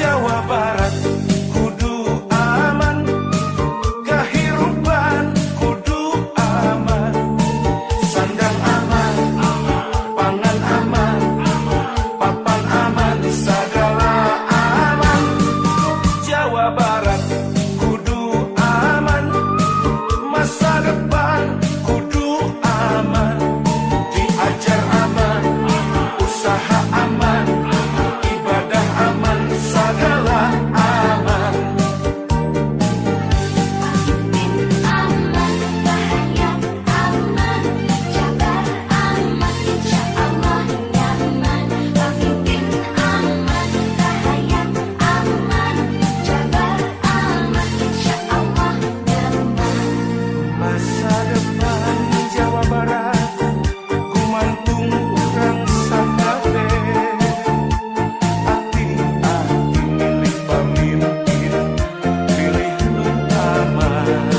Jawa Barat kudu aman, kehirupan kudu aman, sandang aman, pangan aman, papan aman, segala aman. Jawa Barat kudu aman, masa depan kudu aman, diajar aman, usaha aman, ibadah aman, segala aman. Pemimpin aman, rakyat aman, Jabar aman, insya Allah nyaman. Pemimpin aman, rakyat aman, Jabar aman, insya Allah nyaman. Masa depan Jawa Barat kumantung urang sakabe, hati-hati milih pamimpin, pilih nu aman.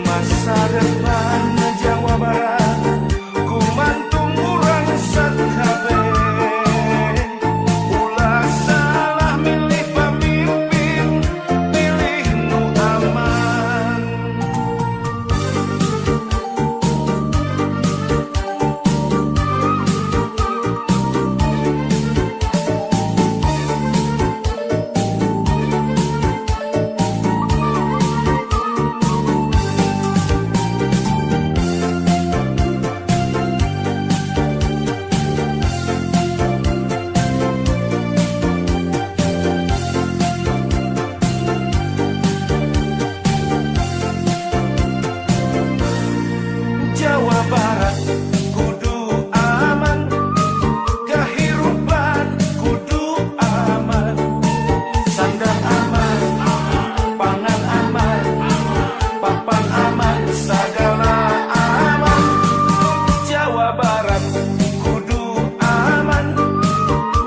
Masa depan Jawa Barat kumantung urang sakabe, ulah salah milih pamimpin, pilih nu aman. Jawa Barat kudu aman, kehirupan kudu aman, sandang aman, pangan aman, papan aman, segala aman. Jawa Barat kudu aman,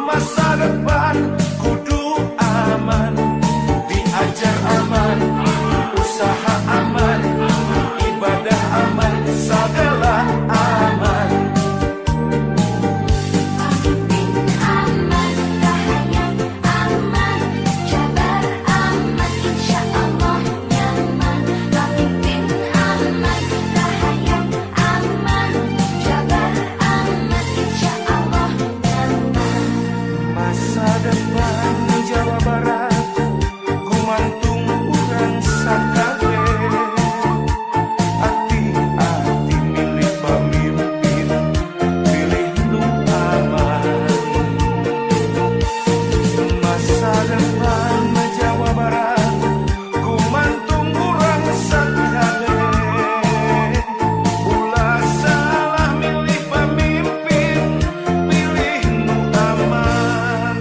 masa depan kudu aman, diajar aman, usaha aman, ibadah aman, segala aman. Pemimpin aman, rakyat aman, Jabar aman, insya Allah nyaman. Pemimpin aman, rakyat aman, Jabar aman, insya Allah nyaman. Masa depan Jawa Barat kumantung urang sakabe, hati-hati milih pamimpin, pilih nu aman. Masa depan Jawa Barat kumantung urang sakabe, ulah salah milih pamimpin, pilih nu aman.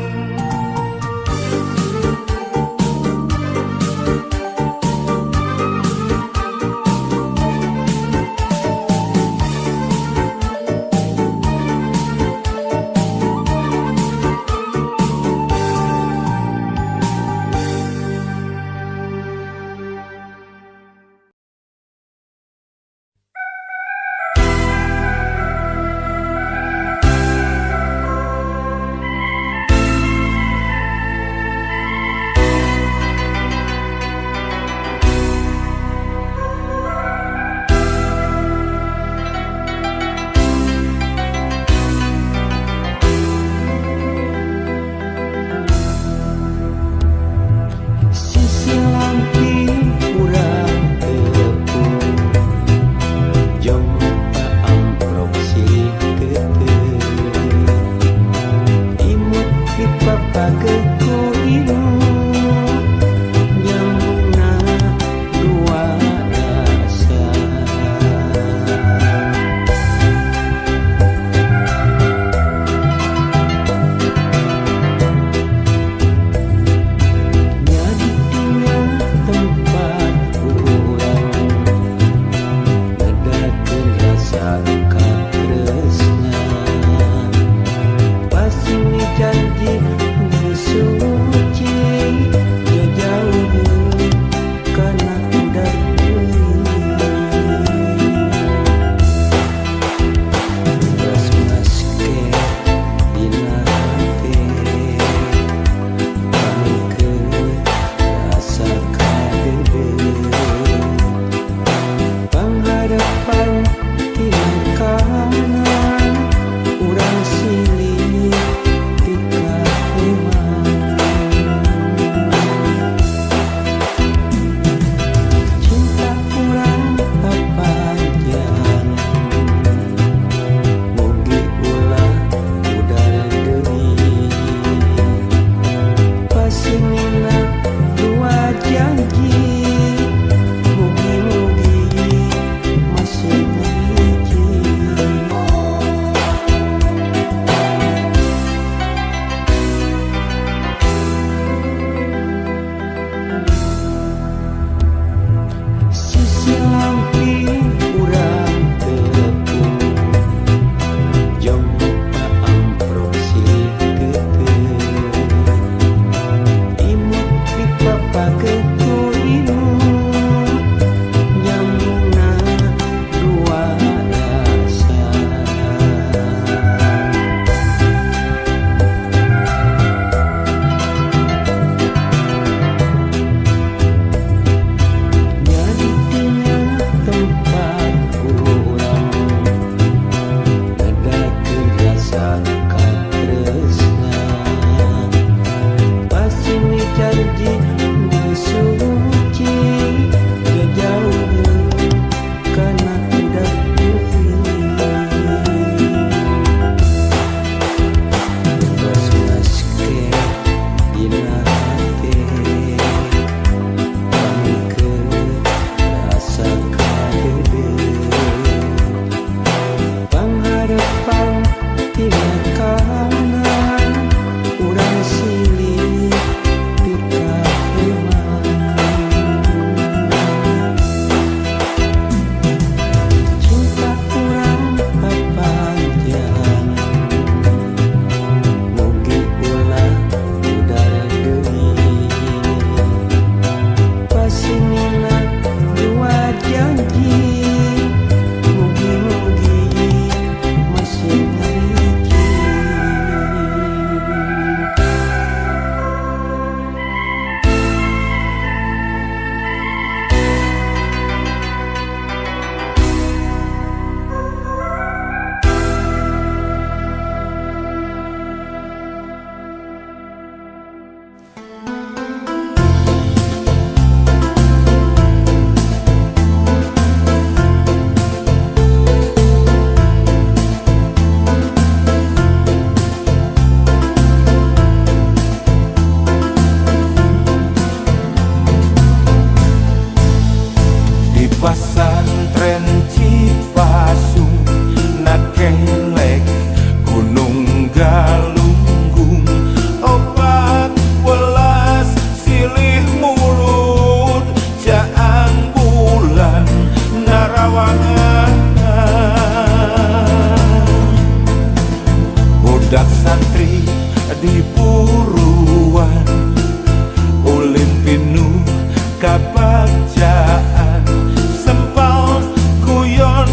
haji nu suci jauh kana budak bebas maske dina hati pamikeun rasa kadede pangharepan tina kahanan urang silih di kaheman cinta urang papanjang mugi ulah udara deui pasinina dua janji mugi-mugi masih hiji. Di pasantren Cipasung nakelek Gunung Galunggung opat welas silih mulut jaang bulan narawangan budak santri di puruan ulin pinuh kabagjaan sempal kuyon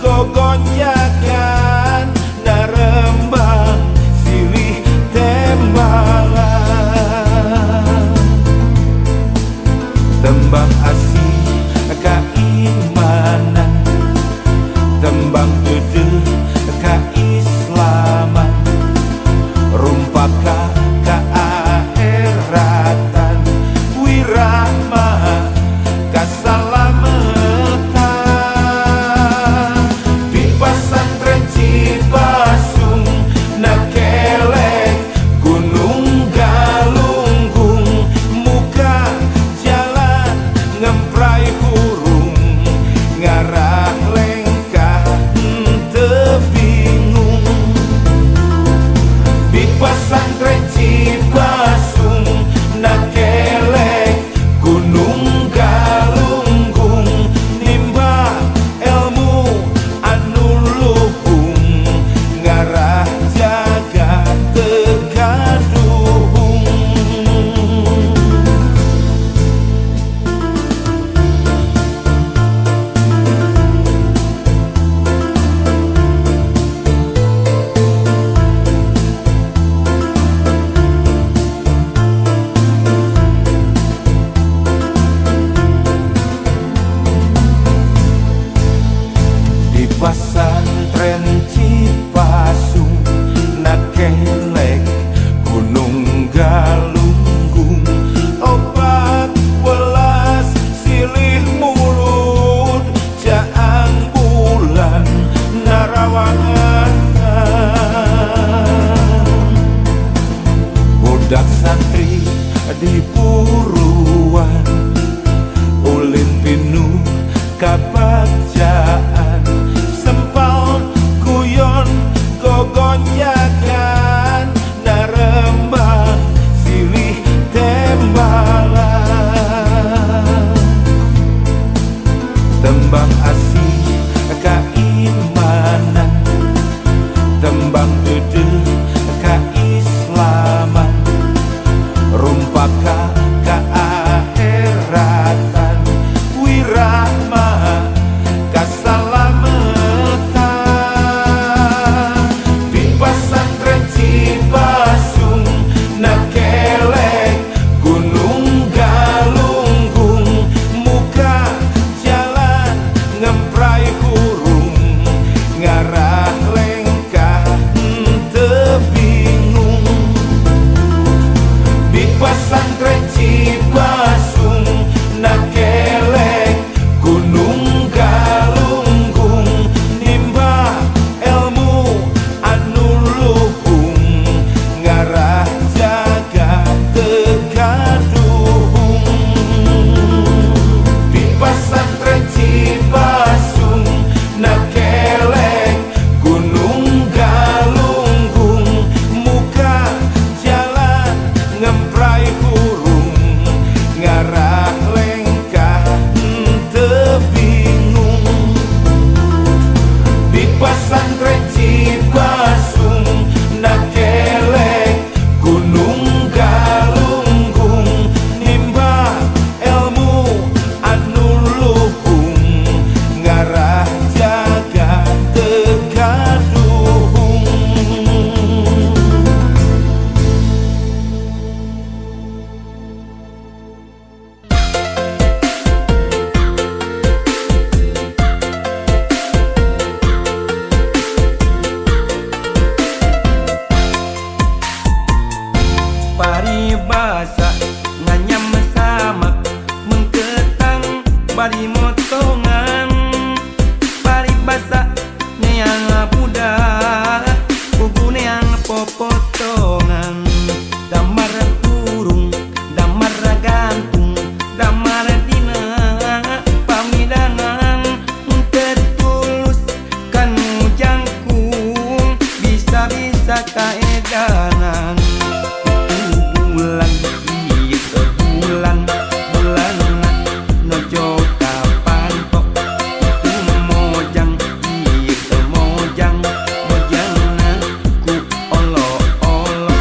gogonjakan narembang silih tembalan tembang asih keimanan tembang dedeh keislaman rumpaka keakhiratan wirahma kasalamatan di pasantren Cipasung nakelek Gunung Galunggung muka jalan ngemprai hurung ngarah lengkah teu bingung di pasantren Cipasung nakelek Gunung Galunggung nimba ilmu anu luhung ngarah jaga tegaduhung di pasantren Cipasung nakelek Gunung Galunggung opat welas silih mulut jaang bulan narawangan budak santri di puruan ulin pinuh kabagjaan sempal kuyon gogonjakan narembang silih tembalan tembang asih keimanan tembang dedeh keislaman rumpaka keakhiratan wirahma kasalamatan di pasantren Cipasung nakelek Gunung Galunggung muka jalan ngemprai hurung ngarah lengkah teu bingung di pasantren Cipasung nakelek Gunung Galunggung nimba ilmu anu luhung ngarah jagat tegaduhung di pesantren Cipasung nakelek Gunung Galunggung muka jalan ngemprai hurung ngarah lengkah tebingung di pesantren Cipasung nakelek Gunung Galunggung nimba ilmu anu luhung ngarah jagat tegaduhung. Paribasa nganyam samak mengketang bari motongan paribasa neang budak bubu neang popotongan damar kurung damar gantung damar dina pamidangan tertulus kan jangkung bisa-bisa kaedanan bulan iya bulan bulan nojo kapan kok itu mojang iya mojang mojang ku olo olo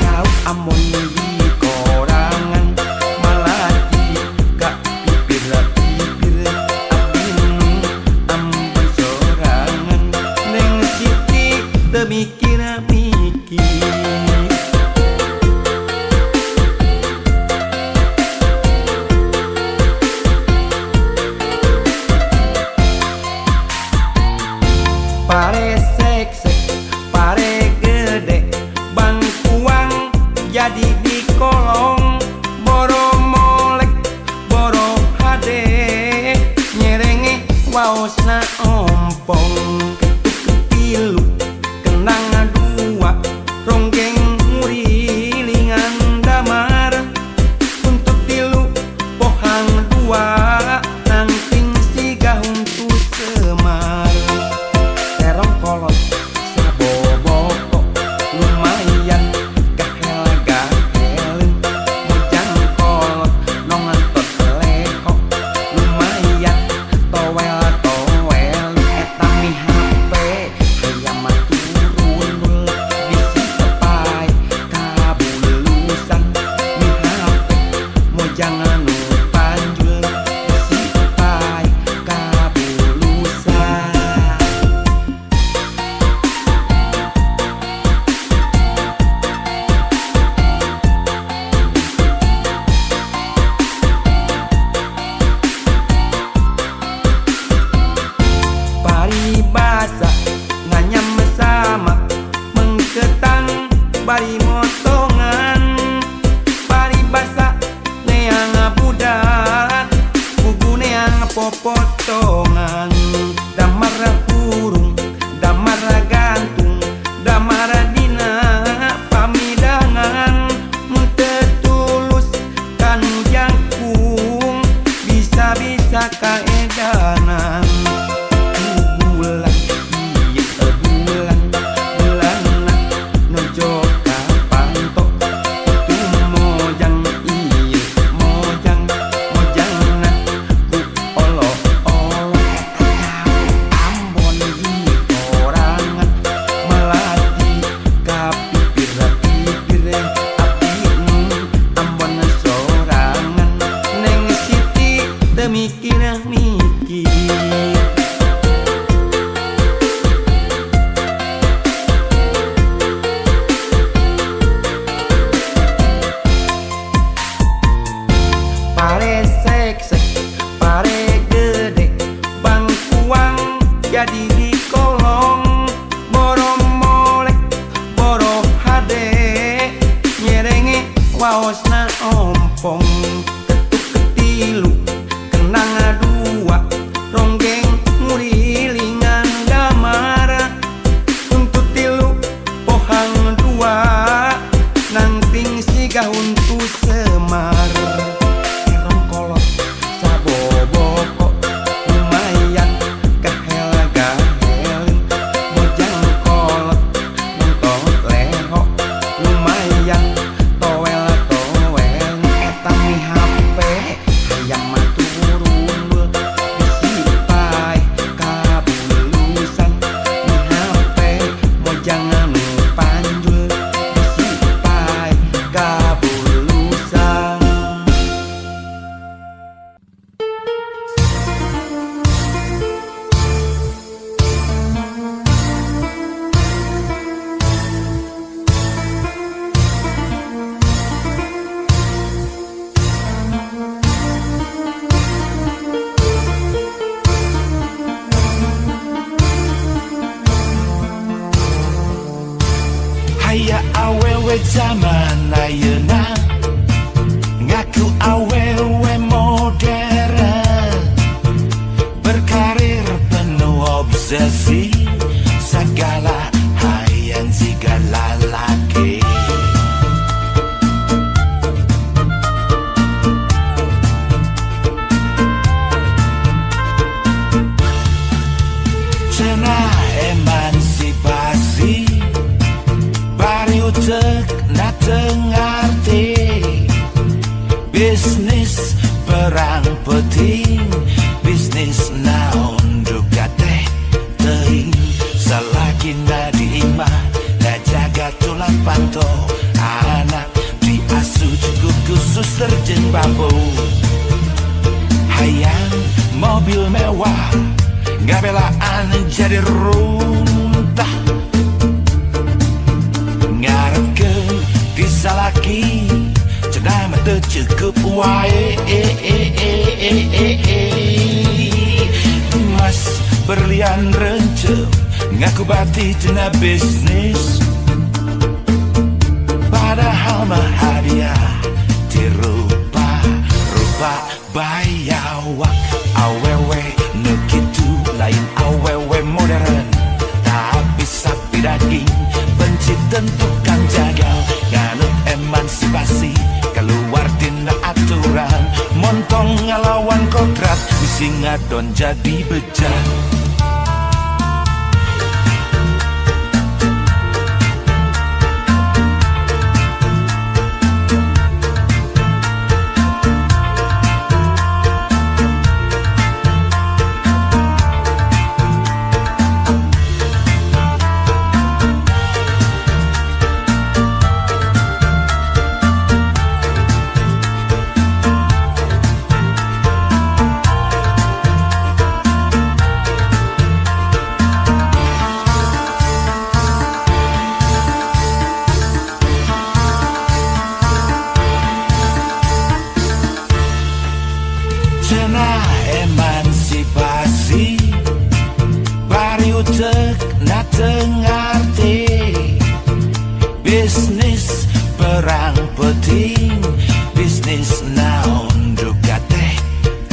kau amon di korangan malah jika pipir pipir abinu ambon sorangan neng siti temikir mikir pare seksek, pare gede, bangkuang jadi di kolong, boro molek, boro hade, nyerenge waosna ompong, kepilu, kenang dua, ronggeng murilingan damar, untuk tilu, pohang dua, nangting siga untuk semar. Terong kolot saboboko lumayan gahel-gahelin mojang kolot nongantot leko lumayan towel-towel etami HP hayam turun bisi tepai kabulusan mi HP mojang anu panjul bisi tepai kabulusan. Paribasa nganyam sama mengketang bari motongan paribasa neang budak bubu neang popotongan damar hurung damar gantung damar dina pamidangan tertulus kan jangkung bisa-bisa kaedanan bulan iya bulan bulan nojo kapan tok itu mojang iya mojang mojang ku olo olo waosna ompong ketuk ketilu kenang dua ronggeng ngurilingan damara untuk tilu pohang dua nanting siga untuk semar erong kolot saboboko lumayan gahel-gahel bojang kolot nontot leho lumayan towel-towel eta mi HP hayang maturun bisi pai kabulusan mi HP bojang anu panjul bisi pai kabulusan. Haya awewe zaman ayeuna ngaku awewe modern berkarir penuh obsesi segala hayang segala laki cenah emansipasi bari utek na tengarti bisnis perang penting bisnis naon juga teh teuing salaki na diimah na jaga tulang panto anak diasuh cukup khusus terjeng bambu hayang mobil mewah gabelaan jadi runtah ngarepkeun bisa laki cenah mah teu cukup wae mas berlian renceu ngaku bati cenah bisnis padahal mah hadiah dirupa-rupa bayawak awewe nu kitu lain awewe modern tapi sapi daging benci tentukan jagal nganut emansipasi keluar dina aturan montong ngelawan kodrat bisi ngadon jadi bejat cenah emansipasi bari utek na tengarti bisnis perang penting bisnis naon juga teh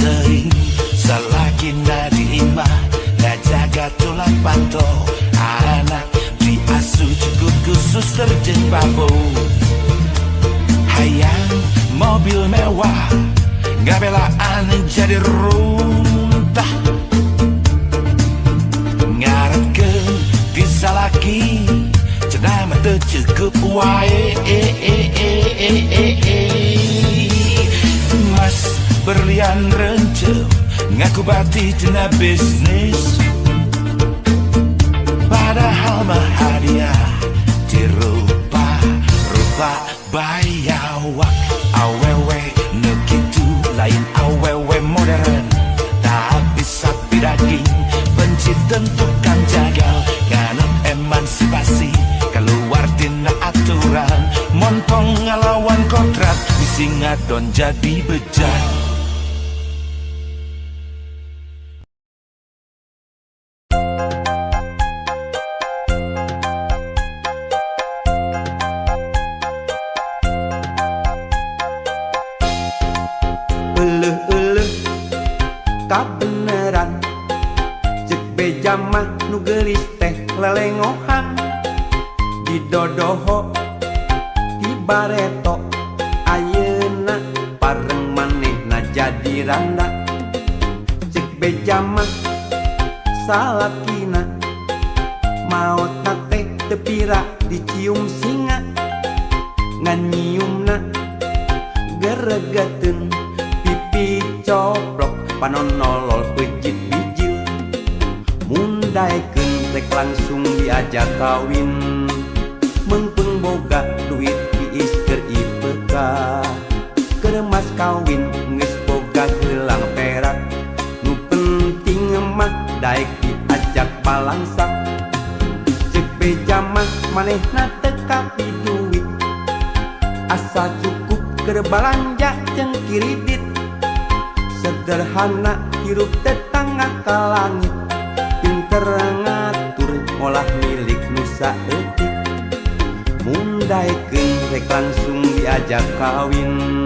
teuing salaki na diimah na jaga tulang panto anak diasuh cukup khusus terjeng bambu hayang mobil mewah gabelaan jadi runtah ngarepkeun bisa laki cenah mah teu cukup wae mas berlian renceu ngaku bati cenah bisnis padahal mah hadiah dirupa-rupa bayawak awewe nu kitu lain awewe modern tapi sapi daging benci tentukan jagal nganut emansipasi keluar dina aturan montong ngelawan kodrat bisi ngadon jadi bejat mah nu geulis teh lelengohan di dodoho di bareto ayeuna pareng manehna jadi randa cek beja mah salakina maotna teh teu pira dicium singa ngan nyiumna geregeteun pipi coplok panonolol pejit bijil mundaekeun rek langsung diajak kawin mengpeng boga duit tiis keur IPK keur mas kawin geus boga gelang perak nu penting mah daek diajak balangsak cek beja mah manehna teu kapi duit asa cukup keur balanja jeung kiridit sederhana hirup tetangga ka langit pinter ngatur olah milik nu saeutik mundaekeun rek langsung diajak kawin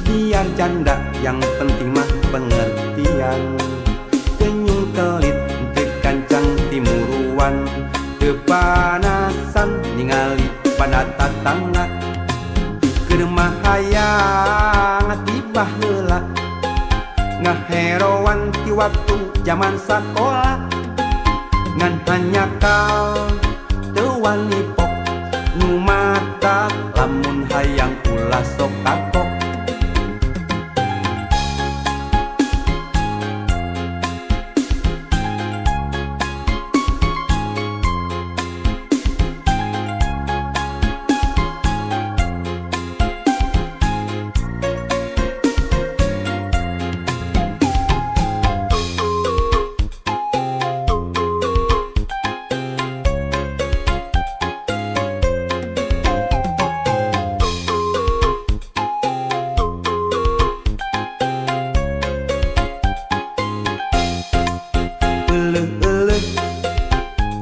biar janda yang penting mah pengertian teu nyungkelit teu kancang timuruan teu panasan ningali pada tatangga keur mah hayang tibah heula ngaheroan ti waktu zaman sakola ngan hanya kal teu wani pok nu mata lamun hayang ulah sok takok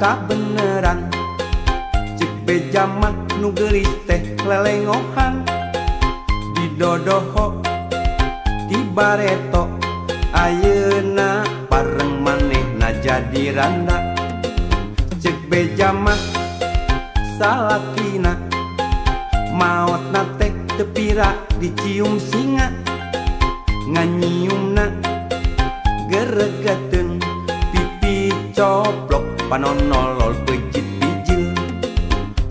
tak beneran cek beja mah nu geulis teh lelengohan di dodoho di bareto ayeuna pareng manehna jadi randa cek beja mah salakina maotna teh teu pira dicium singa ngan nyiumna geregeteun pipi coplok panonolol pejit bijil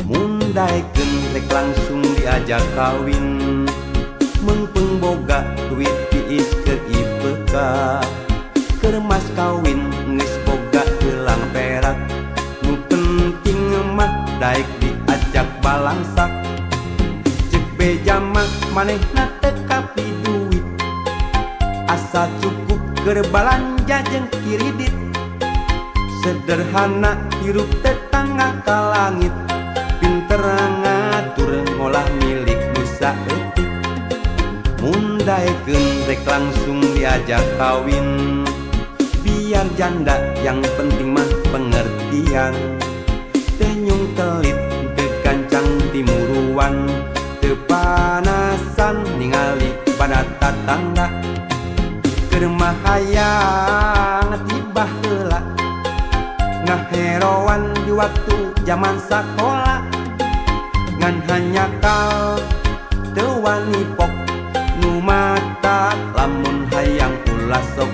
mundaekeun rek langsung diajak kawin mengpeng boga duit tiis keur IPK keur mas kawin geus boga gelang perak nu penting mah daek diajak balangsak cek beja mah manehna teu kapi duit asa cukup keur balanja jeung kiridit sederhana hirup tetangga ka langit pinter ngatur ngolah milik nu saeutik mundaekeun rek langsung diajak kawin biar janda yang penting mah pengertian teu nyungkelit teu kancang timuruan teu panasan ningali pada tatangga keur mah hayang tibah heula ngaheroan di waktu zaman sakola ngan hanya kal teu wani pok nu mata lamun hayang ulah sok